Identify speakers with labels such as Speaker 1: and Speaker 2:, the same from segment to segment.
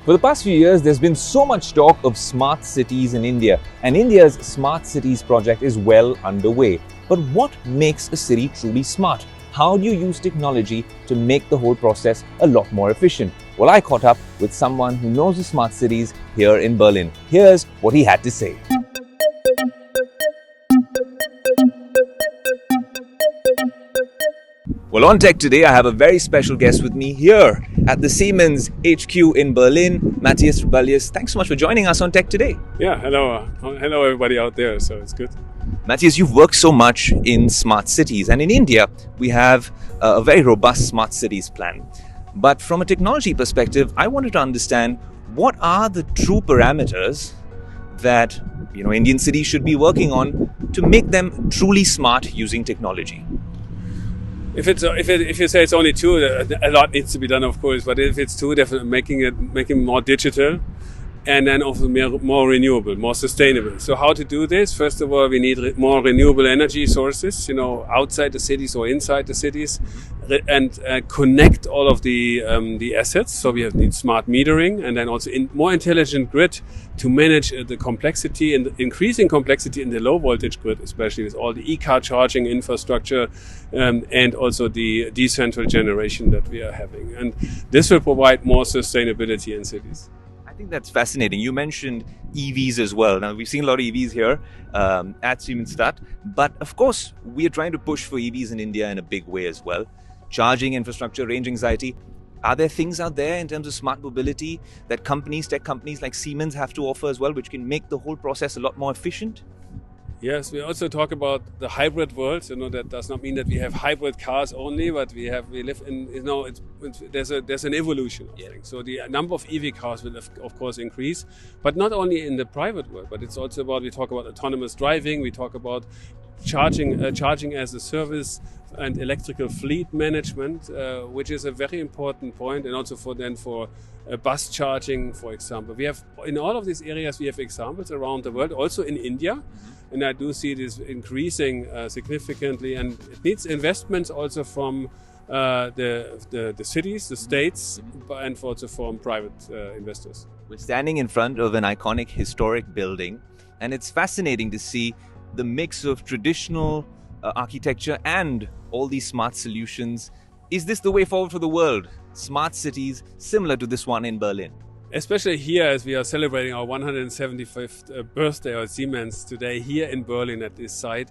Speaker 1: For the past few years, there's been so much talk of smart cities in India, and India's Smart Cities project is well underway. But what makes a city truly smart? How do you use technology to make the whole process a lot more efficient? Well, I caught up with someone who knows the smart cities here in Berlin. Here's what he had to say. Well, on Tech Today, I have a very special guest with me here at the Siemens HQ in Berlin, Matthias Rebellius. Thanks so much for joining us on Tech Today.
Speaker 2: Yeah, hello. Hello everybody out there, so it's good.
Speaker 1: Matthias, you've worked so much in smart cities, and in India, we have a very robust smart cities plan. But from a technology perspective, I wanted to understand what are the true parameters that Indian cities should be working on to make them truly smart using technology.
Speaker 2: If you say it's only two, a lot needs to be done, of course. But if it's two, definitely making it more digital, and then also more renewable, more sustainable. So how to do this? First of all, we need more renewable energy sources, outside the cities or inside the cities, and connect all of the assets. So we need smart metering, and then also more intelligent grid to manage the complexity and increasing complexity in the low voltage grid, especially with all the e-car charging infrastructure, and also the decentral generation that we are having. And this will provide more sustainability in cities.
Speaker 1: I think that's fascinating. You mentioned EVs as well. Now, we've seen a lot of EVs here at Siemens, but of course, we are trying to push for EVs in India in a big way as well. Charging infrastructure, range anxiety. Are there things out there in terms of smart mobility that tech companies like Siemens have to offer as well, which can make the whole process a lot more efficient?
Speaker 2: Yes, we also talk about the hybrid world. That does not mean that we have hybrid cars only, but we live in. There's an evolution of things. So the number of EV cars will of course increase, but not only in the private world, but it's also we talk about autonomous driving. We talk about charging as a service and electrical fleet management, which is a very important point, and also for bus charging, for example. We have in all of these areas we have examples around the world, also in India. And I do see this increasing significantly, and it needs investments also from the cities, the states, and also from private investors.
Speaker 1: We're standing in front of an iconic historic building, and it's fascinating to see the mix of traditional architecture and all these smart solutions. Is this the way forward for the world? Smart cities similar to this one in Berlin?
Speaker 2: Especially here, as we are celebrating our 175th birthday of Siemens today here in Berlin at this site,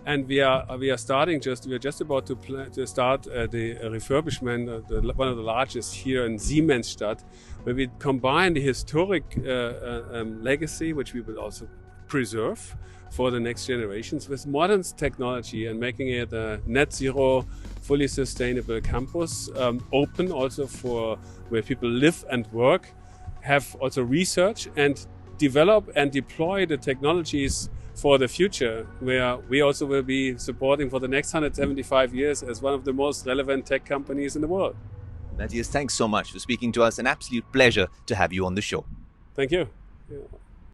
Speaker 2: and we are just about to start the refurbishment, one of the largest here in Siemensstadt, where we combine the historic legacy, which we will also preserve for the next generations, with modern technology and making it a net zero, fully sustainable campus, open also for where people live and work. Have also research and develop and deploy the technologies for the future, where we also will be supporting for the next 175 years as one of the most relevant tech companies in the world.
Speaker 1: Matthias, thanks so much for speaking to us. An absolute pleasure to have you on the show.
Speaker 2: Thank you. Yeah.